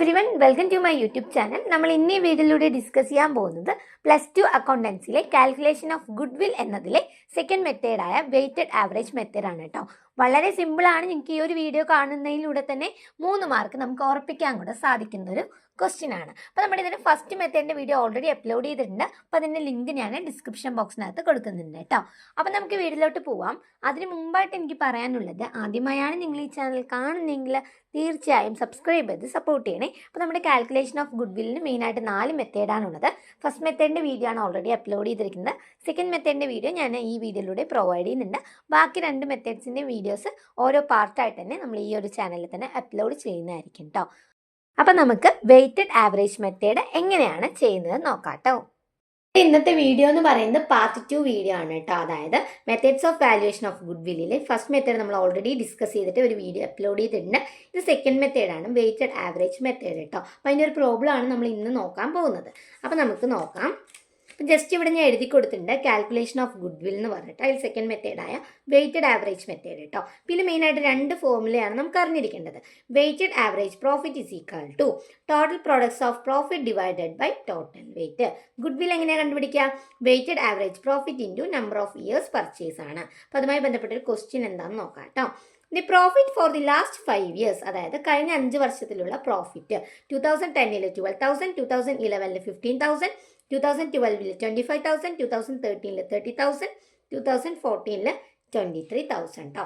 Everyone, welcome to my YouTube channel. നമ്മൾ ഇന്നീ വീഡിയോയിലൂടെ ഡിസ്കസ് ചെയ്യാൻ പോകുന്നത് +2 അക്കൗണ്ടൻസിലെ കാൽക്കുലേഷൻ ഓഫ് ഗുഡ് വിൽ എന്നതിലെ സെക്കൻഡ് മെത്തേഡായ വെയ്റ്റഡ് ആവറേജ് മെത്തേഡാണ് കേട്ടോ. വളരെ സിമ്പിളാണ്. നിങ്ങൾക്ക് ഈ ഒരു വീഡിയോ കാണുന്നതിലൂടെ തന്നെ 3 മാർക്ക് നമുക്ക് ഉറപ്പിക്കാൻ കൂടെ സാധിക്കുന്ന ഒരു ക്വസ്റ്റ്യൻ ആണ്. അപ്പോൾ നമ്മുടെ ഇതിന് ഫസ്റ്റ് മെത്തേഡിൻ്റെ വീഡിയോ ഓൾറെഡി അപ്ലോഡ് ചെയ്തിട്ടുണ്ട്. അപ്പോൾ അതിൻ്റെ ലിങ്ക് ഞാൻ ഡിസ്ക്രിപ്ഷൻ ബോക്സിനകത്ത് കൊടുക്കുന്നുണ്ട് കേട്ടോ. അപ്പോൾ നമുക്ക് വീഡിയോയിലോട്ട് പോവാം. അതിന് മുമ്പായിട്ട് എനിക്ക് പറയാനുള്ളത്, ആദ്യമായാണ് നിങ്ങൾ ഈ ചാനൽ കാണുന്നതെങ്കിൽ തീർച്ചയായും സബ്സ്ക്രൈബ് ചെയ്ത് സപ്പോർട്ട് ചെയ്യണേ. അപ്പോൾ നമ്മുടെ കാൽക്കുലേഷൻ ഓഫ് ഗുഡ് വില്ലിന് മെയിനായിട്ട് 4 മെത്തേഡാണുള്ളത്. ഫസ്റ്റ് മെത്തേഡിൻ്റെ വീഡിയോ ആണ് ഓൾറെഡി അപ്ലോഡ് ചെയ്തിരിക്കുന്നത്. സെക്കൻഡ് മെത്തേഡിൻ്റെ വീഡിയോ ഞാൻ ഈ വീഡിയോയിലൂടെ പ്രൊവൈഡ് ചെയ്യുന്നുണ്ട്. ബാക്കി 2 മെത്തേഡ്സിൻ്റെ വീഡിയോസ് ഓരോ പാർട്ടായിട്ട് തന്നെ നമ്മൾ ഈ ഒരു ചാനലിൽ തന്നെ അപ്ലോഡ് ചെയ്യുന്നതായിരിക്കും കേട്ടോ. അപ്പം നമുക്ക് വെയ്റ്റഡ് ആവറേജ് മെത്തേഡ് എങ്ങനെയാണ് ചെയ്യുന്നത് നോക്കാം കേട്ടോ. ഇന്നത്തെ വീഡിയോ എന്ന് പറയുന്നത് പാർട്ട് 2 വീഡിയോ ആണ് കേട്ടോ. അതായത് മെത്തേഡ്സ് ഓഫ് വാല്യുവേഷൻ ഓഫ് ഗുഡ് വില്ലിൽ ഫസ്റ്റ് മെത്തേഡ് നമ്മൾ ഓൾറെഡി ഡിസ്കസ് ചെയ്തിട്ട് ഒരു വീഡിയോ അപ്ലോഡ് ചെയ്തിട്ടുണ്ട്. ഇത് സെക്കൻഡ് മെത്തേഡാണ്, വെയ്റ്റഡ് ആവറേജ് മെത്തേഡ് കേട്ടോ. അപ്പോൾ അതിൻ്റെ ഒരു പ്രോബ്ലം ആണ് നമ്മൾ ഇന്ന് നോക്കാൻ പോകുന്നത്. അപ്പോൾ നമുക്ക് നോക്കാം. ജസ്റ്റ് ഇവിടെ ഞാൻ എഴുതി കൊടുത്തിട്ടുണ്ട് കാൽക്കുലേഷൻ ഓഫ് ഗുഡ് വിൽ എന്ന് പറഞ്ഞിട്ട്. അതിൽ സെക്കൻഡ് മെത്തേഡായ വെയ്റ്റഡ് ആവറേജ് മെത്തേഡ് കേട്ടോ. പിന്നെ മെയിനായിട്ട് 2 ഫോർമുലയാണ് നമുക്ക് അറിഞ്ഞിരിക്കേണ്ടത്. Weighted average profit is equal to total products of profit divided by total weight. Goodwill എങ്ങനെയാണ് കണ്ടുപിടിക്കുക? Weighted average profit into number of years purchase ആണ്. അപ്പോൾ അതുമായി ബന്ധപ്പെട്ടൊരു ക്വസ്റ്റ്യൻ എന്താണെന്ന് നോക്കാം കേട്ടോ. The profit for the last 5 years, അതായത് കഴിഞ്ഞ 5 വർഷത്തിലുള്ള പ്രോഫിറ്റ് 2010 12,000, 2011 15,000, 2012 25,000, 2013 30,000, 2014 23,000 കേട്ടോ.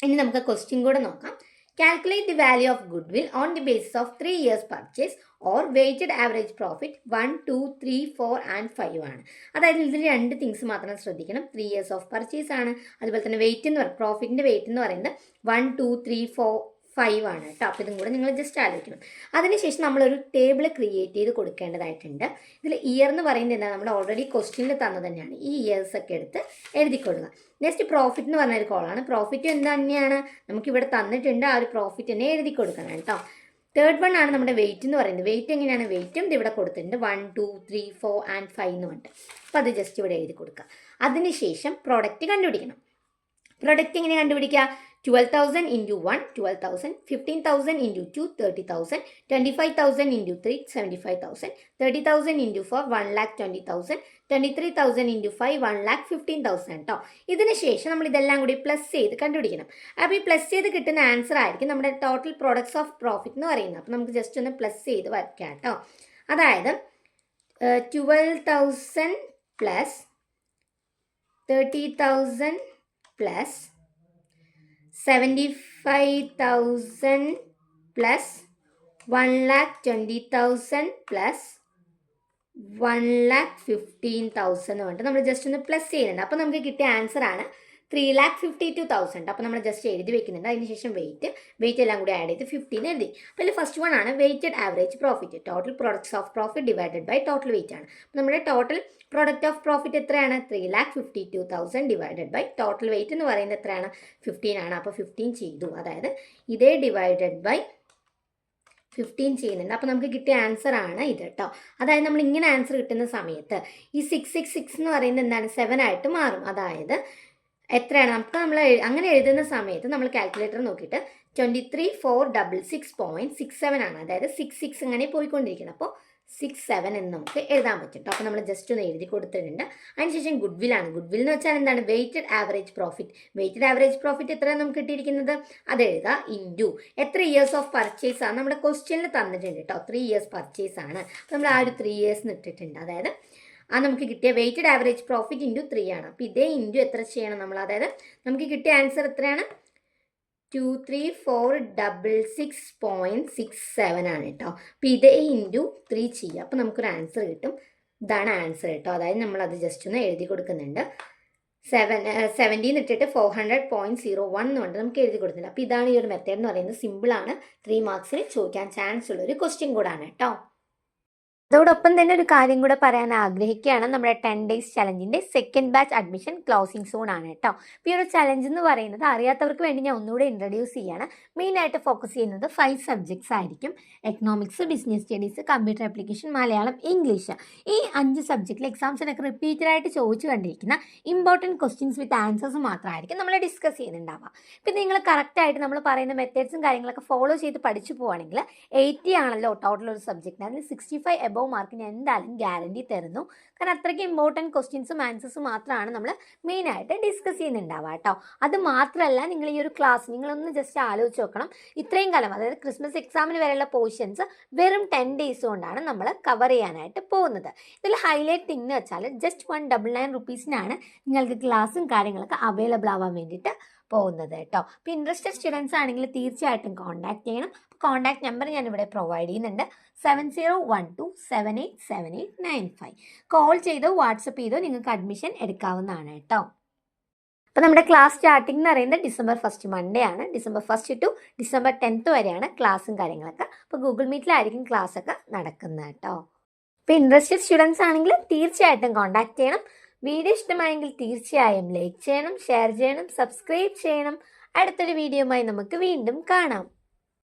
ഇനി നമുക്ക് ക്വസ്റ്റ്യൻ കൂടെ നോക്കാം. Calculate the value of good will on the basis of 3 years purchase or weighted average profit 1, 2, 3, 4 and 5 ആണ്. അതായത് ഇതിൽ 2 തിങ്സ് മാത്രം ശ്രദ്ധിക്കണം. 3 ഇയേഴ്സ് ഓഫ് പർച്ചേസ് ആണ്. അതുപോലെ തന്നെ വെയിറ്റ് എന്ന് പറയുന്നത്, പ്രോഫിറ്റിൻ്റെ വെയിറ്റ് എന്ന് പറയുന്നത് 1, 2, 3, 4, 5 ആണ് കേട്ടോ. അപ്പോൾ ഇതും കൂടെ നിങ്ങൾ ജസ്റ്റ് ആലോചിക്കണം. അതിനുശേഷം നമ്മളൊരു ടേബിൾ ക്രിയേറ്റ് ചെയ്ത് കൊടുക്കേണ്ടതായിട്ടുണ്ട്. ഇതിൽ ഇയർ എന്ന് പറയുന്നത് എന്താണ്, നമ്മൾ ഓൾറെഡി ക്വസ്റ്റ്യനിൽ തന്നത് തന്നെയാണ്. ഈ ഇയേഴ്സ് ഒക്കെ എടുത്ത് എഴുതി കൊടുക്കുക. നെക്സ്റ്റ് പ്രോഫിറ്റ് എന്ന് പറഞ്ഞൊരു കോളാണ്. പ്രോഫിറ്റ് എന്ത് തന്നെയാണ് നമുക്കിവിടെ തന്നിട്ടുണ്ട്. ആ ഒരു പ്രോഫിറ്റ് തന്നെ എഴുതി കൊടുക്കണം കേട്ടോ. തേർഡ് വൺ ആണ് നമ്മുടെ വെയിറ്റ് എന്ന് പറയുന്നത്. വെയിറ്റ് എങ്ങനെയാണ്? വെയിറ്റും ഇവിടെ കൊടുത്തിട്ടുണ്ട് 1, 2, 3, 4 ആൻഡ് 5 എന്ന് പറഞ്ഞിട്ട്. അപ്പോൾ അത് ജസ്റ്റ് ഇവിടെ എഴുതി കൊടുക്കുക. അതിനുശേഷം പ്രൊഡക്റ്റ് കണ്ടുപിടിക്കണം. പ്രൊഡക്റ്റ് എങ്ങനെ കണ്ടുപിടിക്കുക? 12,000 into 1 12,000, 15,000 into 2 30,000, 25,000 into 3 75,000, 30,000 into 4 1,20,000, 23,000 into 5 1,15,000 കേട്ടോ. ഇതിന് ശേഷം നമ്മൾ ഇതെല്ലാം കൂടി പ്ലസ് ചെയ്ത് കണ്ടുപിടിക്കണം. അപ്പോൾ ഈ പ്ലസ് ചെയ്ത് കിട്ടുന്ന ആൻസർ ആയിരിക്കും നമ്മുടെ ടോട്ടൽ പ്രോഡക്ട്സ് ഓഫ് പ്രോഫിറ്റ് എന്ന് പറയുന്നത്. അപ്പോൾ നമുക്ക് ജസ്റ്റ് ഒന്ന് പ്ലസ് ചെയ്ത് വയ്ക്കാം കേട്ടോ. അതായത് 12,000 പ്ലസ് 30,000 പ്ലസ് 75,000 പ്ലസ് 1,20,000 പ്ലസ് 1,15,000 എന്ന് പറഞ്ഞിട്ട് നമ്മൾ ജസ്റ്റ് ഒന്ന് പ്ലസ് ചെയ്യുന്നുണ്ട്. അപ്പോൾ നമുക്ക് കിട്ടിയ ആൻസർ ആണ് 3,52,000. അപ്പോൾ നമ്മൾ ജസ്റ്റ് എഴുതി വെക്കുന്നുണ്ട്. അതിനുശേഷം വെയിറ്റ് എല്ലാം കൂടി ആഡ് ചെയ്ത് 15 എഴുതി. അപ്പോൾ ഇതിൽ ഫസ്റ്റ് വൺ ആണ് weighted average profit. Total products of profit divided by total weight ആണ്. അപ്പോൾ നമ്മുടെ ടോട്ടൽ പ്രോഡക്റ്റ് ഓഫ് പ്രോഫിറ്റ് എത്രയാണ്? 3,52,000 ഡിവൈഡഡ് ബൈ ടോട്ടൽ വെയിറ്റ് എന്ന് പറയുന്നത് എത്രയാണ്? 15 ആണ്. അപ്പോൾ 15 ചെയ്തു. അതായത് ഇതേ ഡിവൈഡഡ് ബൈ 15 ചെയ്യുന്നുണ്ട്. അപ്പോൾ നമുക്ക് കിട്ടിയ ആൻസർ ആണ് ഇത് കേട്ടോ. അതായത് നമ്മൾ ഇങ്ങനെ ആൻസർ കിട്ടുന്ന സമയത്ത് ഈ 666 എന്ന് പറയുന്നത് എന്താണ്? 7 ആയിട്ട് മാറും. അതായത് എത്രയാണ് നമുക്ക് നമ്മൾ അങ്ങനെ എഴുതുന്ന സമയത്ത് നമ്മൾ കാൽക്കുലേറ്റർ നോക്കിയിട്ട് 23,466.67 ആണ്. അതായത് 66 ഇങ്ങനെ പോയിക്കൊണ്ടിരിക്കണം. അപ്പോൾ 67 എന്ന് നമുക്ക് എഴുതാൻ പറ്റും. അപ്പോൾ നമ്മൾ ജസ്റ്റ് ഒന്ന് എഴുതി കൊടുത്തിട്ടുണ്ട്. അതിനുശേഷം ഗുഡ് വിൽ ആണ്. ഗുഡ് വിൽ എന്ന് വെച്ചാൽ എന്താണ്? Weighted average profit. Weighted average profit എത്രയാണ് നമുക്ക് കിട്ടിയിരിക്കുന്നത്? അത് എഴുതുക. ഇൻറ്റു എത്ര ഇയേഴ്സ് ഓഫ് പർച്ചേസ് ആണ് നമ്മുടെ ക്വസ്റ്റ്യനിൽ തന്നിട്ടുണ്ട് കേട്ടോ. 3 ഇയേഴ്സ് പർച്ചേസ് ആണ്. അപ്പോൾ നമ്മൾ ആ ഒരു 3 ഇയേഴ്സ് ഇട്ടിട്ടുണ്ട്. അതായത് ആ നമുക്ക് കിട്ടിയ വെയ്റ്റഡ് ആവറേജ് പ്രോഫിറ്റ് ഇൻറ്റു 3 ആണ്. അപ്പോൾ ഇതേ ഇൻറ്റു എത്ര ചെയ്യണം നമ്മൾ? അതായത് നമുക്ക് കിട്ടിയ ആൻസർ എത്രയാണ്? 23,466.67 ആണ് കേട്ടോ. അപ്പോൾ ഇതേ ഇൻറ്റു 3 ചെയ്യുക. അപ്പോൾ നമുക്കൊരു ആൻസർ കിട്ടും. ഇതാണ് ആൻസർ കേട്ടോ. അതായത് നമ്മളത് ജസ്റ്റ് ഒന്ന് എഴുതി കൊടുക്കുന്നുണ്ട്. 17 ഇട്ടിട്ട് 400.01 എന്ന് പറഞ്ഞിട്ട് നമുക്ക് എഴുതി കൊടുക്കുന്നുണ്ട്. അപ്പോൾ ഇതാണ് ഈ ഒരു മെത്തേഡ് എന്ന് പറയുന്നത്. സിമ്പിളാണ്. 3 മാർക്സിന് ചോദിക്കാൻ ചാൻസ് ഉള്ളൊരു ക്വസ്റ്റ്യൻ കൂടാണ് കേട്ടോ. അതോടൊപ്പം തന്നെ ഒരു കാര്യം കൂടെ പറയാൻ ആഗ്രഹിക്കുകയാണ്. നമ്മുടെ 10 ഡേയ്സ് ചലഞ്ചിൻ്റെ second batch admission closing soon ആണ് കേട്ടോ. അപ്പോൾ ഈ ഒരു ചലഞ്ച് എന്ന് പറയുന്നത് അറിയാത്തവർക്ക് വേണ്ടി ഞാൻ ഒന്നുകൂടെ ഇൻട്രൊഡ്യൂസ് ചെയ്യാണ്. മെയിനായിട്ട് ഫോക്കസ് ചെയ്യുന്നത് 5 സബ്ജക്ട്സ് ആയിരിക്കും. Economics, business studies, computer application, Malayalam, English. ഈ 5 സബ്ജക്റ്റിൽ എക്സാംസിനൊക്കെ റിപ്പീറ്റഡായിട്ട് ചോദിച്ചു കണ്ടിരിക്കുന്ന ഇമ്പോർട്ടൻറ്റ് ക്വസ്റ്റ്യൻസ് വിത്ത് ആൻസേഴ്സ് മാത്രമായിരിക്കും നമ്മൾ ഡിസ്കസ് ചെയ്യുന്നുണ്ടാവുക. പിന്നെ നിങ്ങൾ കറക്റ്റായിട്ട് നമ്മൾ പറയുന്ന മെത്തേഡ്സും കാര്യങ്ങളൊക്കെ ഫോളോ ചെയ്ത് പഠിച്ചു പോവുകയാണെങ്കിൽ 80 ആണല്ലോ ടോട്ടൽ ഒരു സബ്ജക്റ്റിന്, അതിൽ 65 എബോവ് മാർക്ക് ഞാൻ എന്തായാലും ഗ്യാരണ്ടി തരുന്നു. കാരണം അത്രയ്ക്ക് ഇമ്പോർട്ടൻറ്റ് ക്വസ്റ്റ്യൻസും ആൻസേഴ്സും മാത്രമാണ് നമ്മൾ മെയിനായിട്ട് ഡിസ്കസ് ചെയ്യുന്നുണ്ടാവുക കേട്ടോ. അത് മാത്രമല്ല, നിങ്ങൾ ഈ ഒരു ക്ലാസ് നിങ്ങളൊന്ന് ജസ്റ്റ് ആലോചിച്ച് നോക്കണം. ഇത്രയും കാലം, അതായത് ക്രിസ്മസ് എക്സാമിന് വരെയുള്ള പോർഷൻസ് വെറും 10 ഡേയ്സ് കൊണ്ടാണ് നമ്മൾ കവർ ചെയ്യാനായിട്ട് പോകുന്നത്. ഇതിൽ ഹൈലൈറ്റ് തിങ് എന്ന് വെച്ചാൽ ജസ്റ്റ് 199 റുപ്പീസിനാണ് നിങ്ങൾക്ക് ക്ലാസ്സും കാര്യങ്ങളൊക്കെ അവൈലബിൾ ആവാൻ വേണ്ടിയിട്ട് പോകുന്നത് കേട്ടോ. അപ്പോൾ ഇൻട്രസ്റ്റഡ് സ്റ്റുഡൻസ് ആണെങ്കിൽ തീർച്ചയായിട്ടും കോൺടാക്ട് ചെയ്യണം. കോൺടാക്ട് നമ്പർ ഞാനിവിടെ പ്രൊവൈഡ് ചെയ്യുന്നുണ്ട്, 7012787895. കോൾ ചെയ്തോ വാട്സപ്പ് ചെയ്തോ നിങ്ങൾക്ക് അഡ്മിഷൻ എടുക്കാവുന്നതാണ് കേട്ടോ. അപ്പോൾ നമ്മുടെ ക്ലാസ് സ്റ്റാർട്ടിംഗ് എന്ന് പറയുന്നത് ഡിസംബർ 1 മൺഡേ ആണ്. ഡിസംബർ 1 ടു ഡിസംബർ 10 വരെയാണ് ക്ലാസ്സും കാര്യങ്ങളൊക്കെ. അപ്പോൾ ഗൂഗിൾ മീറ്റിലായിരിക്കും ക്ലാസ് ഒക്കെ നടക്കുന്നത് കേട്ടോ. അപ്പോൾ ഇൻട്രസ്റ്റഡ് സ്റ്റുഡൻസ് ആണെങ്കിൽ തീർച്ചയായിട്ടും കോൺടാക്ട് ചെയ്യണം. വീഡിയോ ഇഷ്ടമായെങ്കിൽ തീർച്ചയായും ലൈക്ക് ചെയ്യണം, ഷെയർ ചെയ്യണം, സബ്സ്ക്രൈബ് ചെയ്യണം. അടുത്തൊരു വീഡിയോയുമായി നമുക്ക് വീണ്ടും കാണാം.